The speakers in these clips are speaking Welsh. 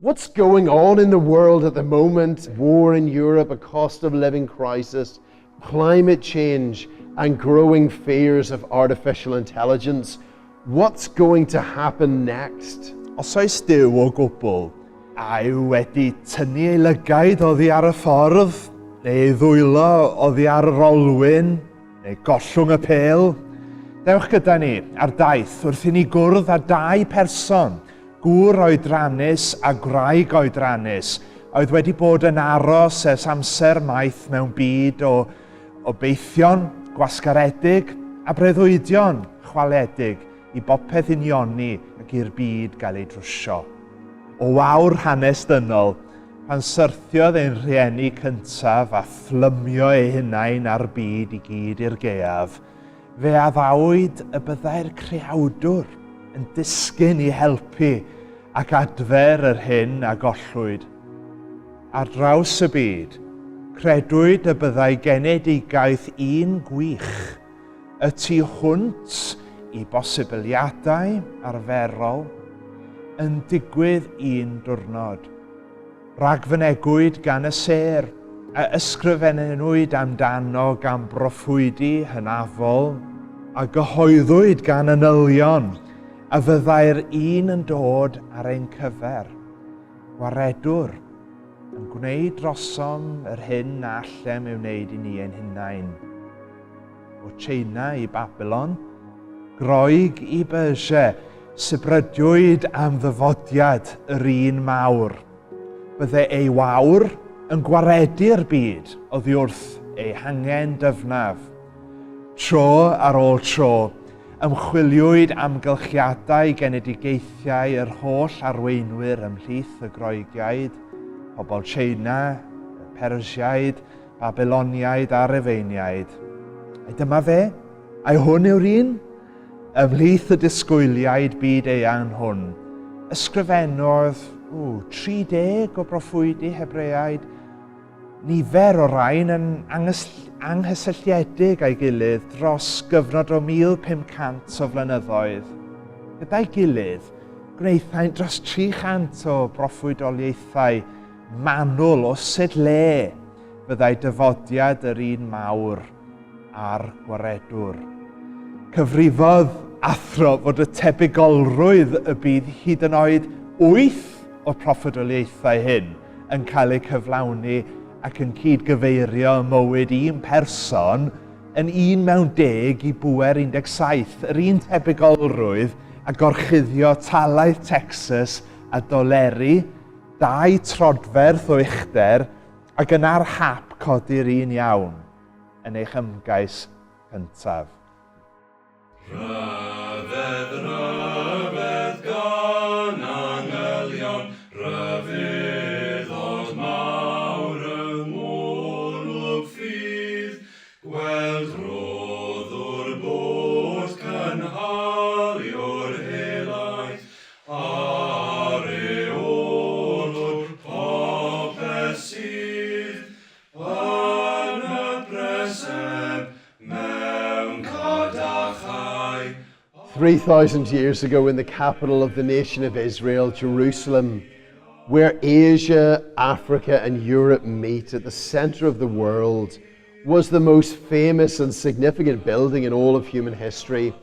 What's going on in the world at the moment? War in Europe, a cost of living crisis, climate change, and growing fears of artificial intelligence. What's going to happen next? Os oes Duw o gwbl, a yw wedi tynnu ei lygaid oddi ar y ffordd, neu ei ddwylo oddi ar yr olwyn, neu gollwng y pêl, dewch gyda ni ar daith wrth i ni gwrdd â dau person, gŵr oedrannus a gwraig oedrannus, oedd wedi bod yn aros ers amser maith mewn byd o beithion gwasgaredig a breuddwydion chwaledig i bopeth unioni ac i'r byd gael ei drwsio. O wawr hanes dynol, pan syrthiodd ein rhieni cyntaf a thlymio ei hunain ar byd i gyd i'r gaeaf, fe addawyd y byddai'r creawdwr yn disgyn i helpu ac adfer yr hyn a gollwyd. Ar draws y byd, credwyd y byddai genedigaeth un gwych, y tu hwnt i bosibiliadau arferol yn digwydd un diwrnod. Ragfynegwyd gan y ser a ysgrifennwyd amdano gan broffwydi hynafol a gyhoeddwyd gan anylion a fyddai'r un yn dod ar ein cyfer, gwaredwr, yn gwneud drosom yr hyn na allem ei wneud i ni ein hunain. O Tsieina i Babylon, Groeg i Persia, sybrydiwyd am ddyfodiad yr un mawr. Byddai ei wawr yn gwaredu'r byd oddi wrth ei hangen dyfnaf. Tro ar ôl tro, ymchwiliwyd amgylchiadau genedigaethiau yr holl arweinwyr ymhlith y Groegiaid, pobl Tsieina, Persiaid, Babyloniaid a Rufeiniaid. A dyma fe, a hwn yw'r un, ymhlith y disgwyliaid byd eang hwn. Ysgrifennodd 30 o broffwydi Hebreaid, nifer o rain yn anghysylltiedig a'i gilydd dros gyfnod o 1500 o flynyddoedd. Gyda'i gilydd, gwnaethant dros 300 o broffwydoliaethau manwl o sut le fyddai dyfodiad yr un mawr a'r gwaredwr. Cyfrifodd athro fod y tebygolrwydd y bydd hyd yn oed 8 o proffwydoliaethau hyn yn cael eu cyflawni ac yn cydgyfeirio mywyd un person yn un mewn 10 i bwer 17, yr un tebygolrwydd a gorchuddio talaith Texas a doleri, 2 trodferth o uchder ac yn ar hap codi'r un iawn yn eich ymgais cyntaf. Rhyfedd, rhyfedd gan angylion, rhyfeddod mawr yng ngolwg ffydd, gweld roddwr bod cynhalio'r helaeth, areolwr popeth sydd yn y preseb mewn cadachau. 3,000 years ago in the capital of the nation of Israel, Jerusalem, where Asia, Africa and Europe meet at the center of the world, was the most famous and significant building in all of human history,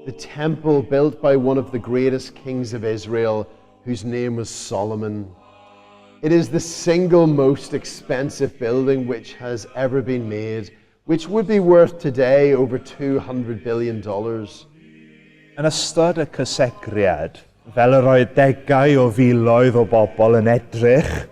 the temple built by one of the greatest kings of Israel, whose name was Solomon. It is the single most expensive building which has ever been made, which would be worth today over $200 billion. Yn ystod y cysegriad, fel yr oedd degau o filoedd o bobl yn edrych,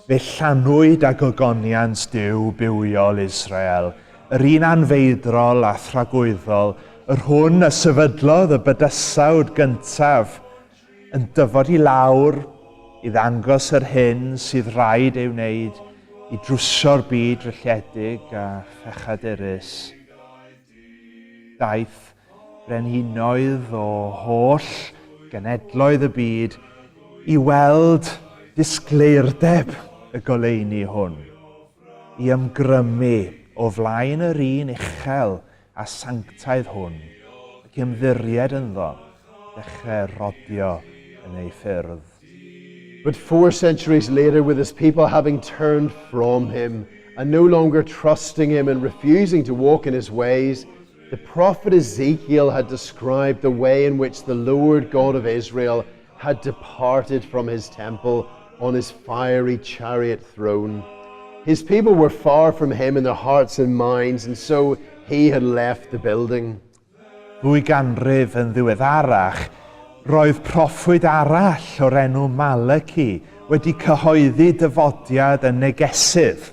fe llanwyd ag ogoniant Duw bywiol Israel, yr un anfeidrol a thragwyddol, yr hwn y sefydlodd y bydysawd gyntaf, yn dyfod i lawr i ddangos yr hyn sydd rhaid ei wneud i drwsio'r byd rylliedig a phechadurus. Daeth brenhinoedd o holl genedloedd y byd i weld disgleirdeb y goleuni hwn, i ymgrymu o flaen yr un uchel a sanctaidd hwn, ac i ymddiried ynddo, dechrau rodio yn ei ffyrdd. But 4 centuries later, with his people having turned from him and no longer trusting him and refusing to walk in his ways, the prophet Ezekiel had described the way in which the Lord God of Israel had departed from his temple on his fiery chariot throne. His people were far from him in their hearts and minds, and so he had left the building. 2 ganrif yn ddiweddarach, roedd proffwyd arall o'r enw Malachy wedi cyhoeddi dyfodiad yn negesydd,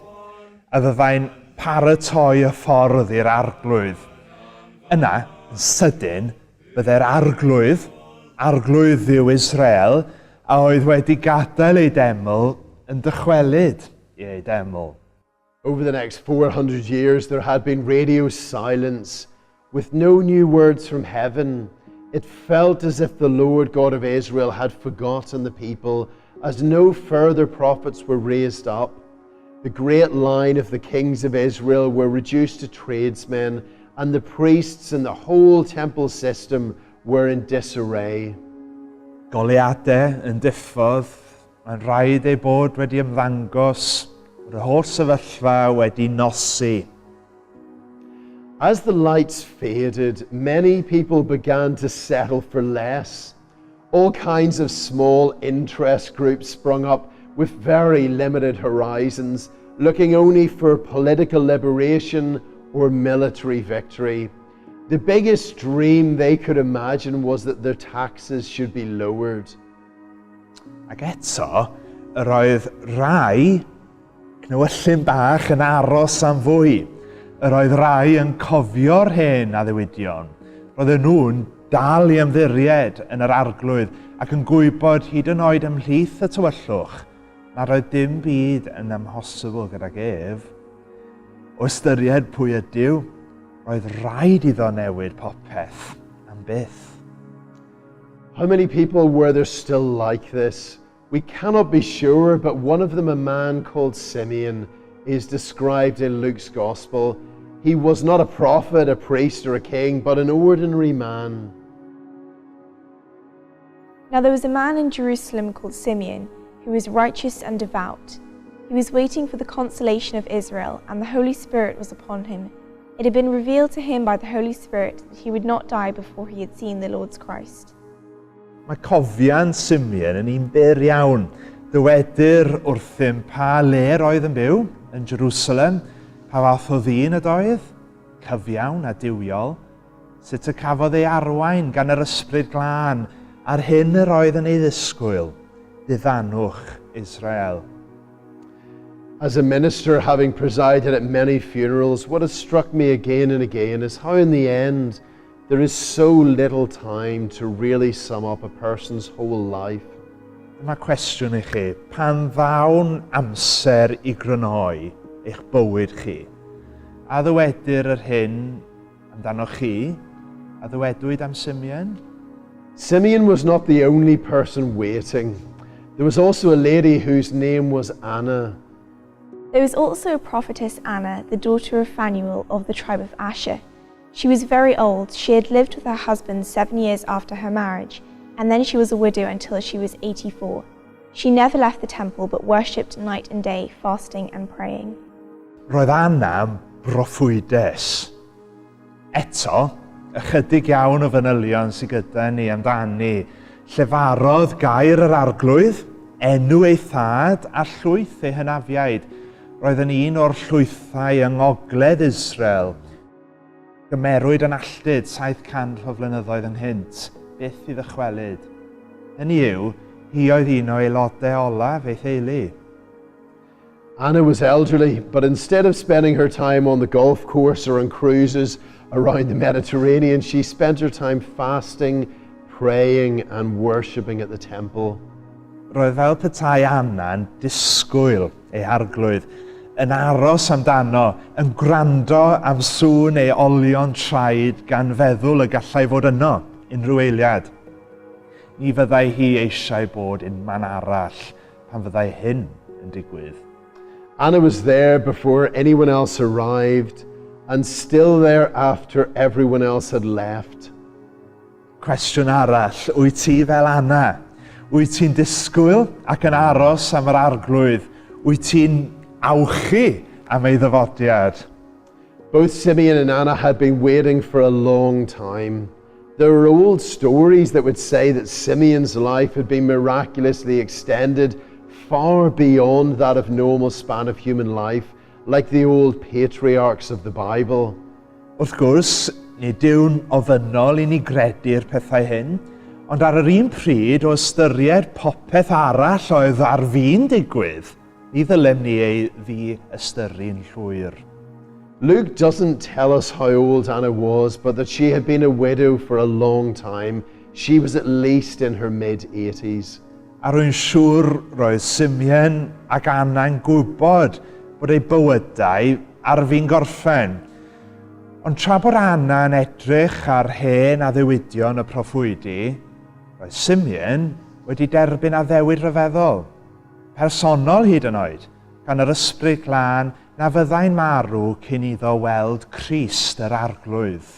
a fyddai'n paratoi y ffordd i'r arglwydd. Yna, yn sydyn, byddai'r arglwydd ddiw Israel, a oedd wedi gadael ei deml yn dychwelyd i ei deml. Over the next 400 years, there had been radio silence with no new words from heaven. It felt as if the Lord God of Israel had forgotten the people, as no further prophets were raised up. The great line of the kings of Israel were reduced to tradesmen, and the priests and the whole temple system were in disarray. Goliadau yn diffodd, mae'n rhaid ei bod wedi ymddangos bod y holl sefyllfa wedi nosi. As the lights faded, many people began to settle for less. All kinds of small interest groups sprung up with very limited horizons, looking only for political liberation or military victory. The biggest dream they could imagine was that their taxes should be lowered. Ac eto, yr oedd rai cnewyllyn bach yn aros am fwy. Yr oedd rai yn cofio'r hen addewidion. Roedden nhw'n dal i ymddiried yn yr arglwydd ac yn gwybod hyd yn oed ymhlith y tywyllwch na roedd dim byd yn amhosibl gydag ef. O ystyried pwy ydyw, roedd rhaid iddo newid popeth am byth. How many people were there still like this? We cannot be sure, but one of them, a man called Simeon, is described in Luke's Gospel. He was not a prophet, a priest, or a king, but an ordinary man. Now there was a man in Jerusalem called Simeon, who was righteous and devout. He was waiting for the consolation of Israel, and the Holy Spirit was upon him. It had been revealed to him by the Holy Spirit that he would not die before he had seen the Lord's Christ. Mae cofian Simeon yn un byr iawn. Dywedir wrthym pa le roedd yn byw yn Jerusalem, pa fath o ddyn ydoedd, cyfiawn a diwiol, sut y cafodd ei arwain gan yr ysbryd glân, a'r hyn yr oedd yn ei ddisgwyl, diddanwch Israel. As a minister, having presided at many funerals, what has struck me again and again is how in the end there is so little time to really sum up a person's whole life. Dyma cwestiwn i chi, pan ddawn amser i grynhoi eich bywyd chi? A ddywedir yr hyn amdano chi, a ddywedwyd am Simeon? Simeon was not the only person waiting. There was also a lady whose name was Anna. There was also a prophetess Anna, the daughter of Phanuel of the tribe of Asher. She was very old. She had lived with her husband 7 years after her marriage, and then she was a widow until she was 84. She never left the temple but worshipped night and day, fasting and praying. Roedd Anna'n broffwydes. Eto, ychydig iawn o fanylion sydd gyda ni amdani, llefarodd gair yr arglwydd, enw ei thad a llwyth ei hynafiaid. Roedd yn un o'r llwythau yng ngogledd Israel. Gymerwyd yn alltyd 700 o flynyddoedd ynghynt, byth i ddychwelyd. Hynny yw, hi oedd un o aelodau olaf ei theulu. Anna was elderly, but instead of spending her time on the golf course or on cruises around the Mediterranean, she spent her time fasting, praying and worshipping at the temple. Roedd fel petai Anna'n disgwyl ei arglwydd, yn aros amdano, yn gwrando am sŵn ei olion traed gan feddwl y gallai fod yno unrhyw eiliad. Ni fyddai hi eisiau bod yn man arall pan fyddai hyn yn digwydd. Anna was there before anyone else arrived, and still there after everyone else had left. Cwestiwn arall, wyt ti fel Anna? Wyt ti'n disgwyl ac yn aros am yr arglwydd? Wyt ti'n awchu am ei ddyfodiad? Both Simeon and Anna had been waiting for a long time. There were old stories that would say that Simeon's life had been miraculously extended far beyond that of normal span of human life, like the old patriarchs of the Bible. Wrth gwrs, nid yw'n ofynnol i ni gredu'r pethau hyn, ond ar yr un pryd o ystyried popeth arall oedd ar fi'n digwydd, ni ddylem ni ei ddi-ystyru'n llwyr. Luke doesn't tell us how old Anna was, but that she had been a widow for a long time. She was at least in her mid-80s. A rwy'n siŵr roedd Simeon ac Anna'n gwybod bod ei bywydau ar fi'n gorffen. Ond tra bod Anna yn edrych ar hen addewidion y proffwydi, roedd Simeon wedi derbyn addewid rhyfeddol, personol hyd yn oed, gan yr ysbryd glân na fyddai'n marw cyn iddo weld Crist yr arglwydd.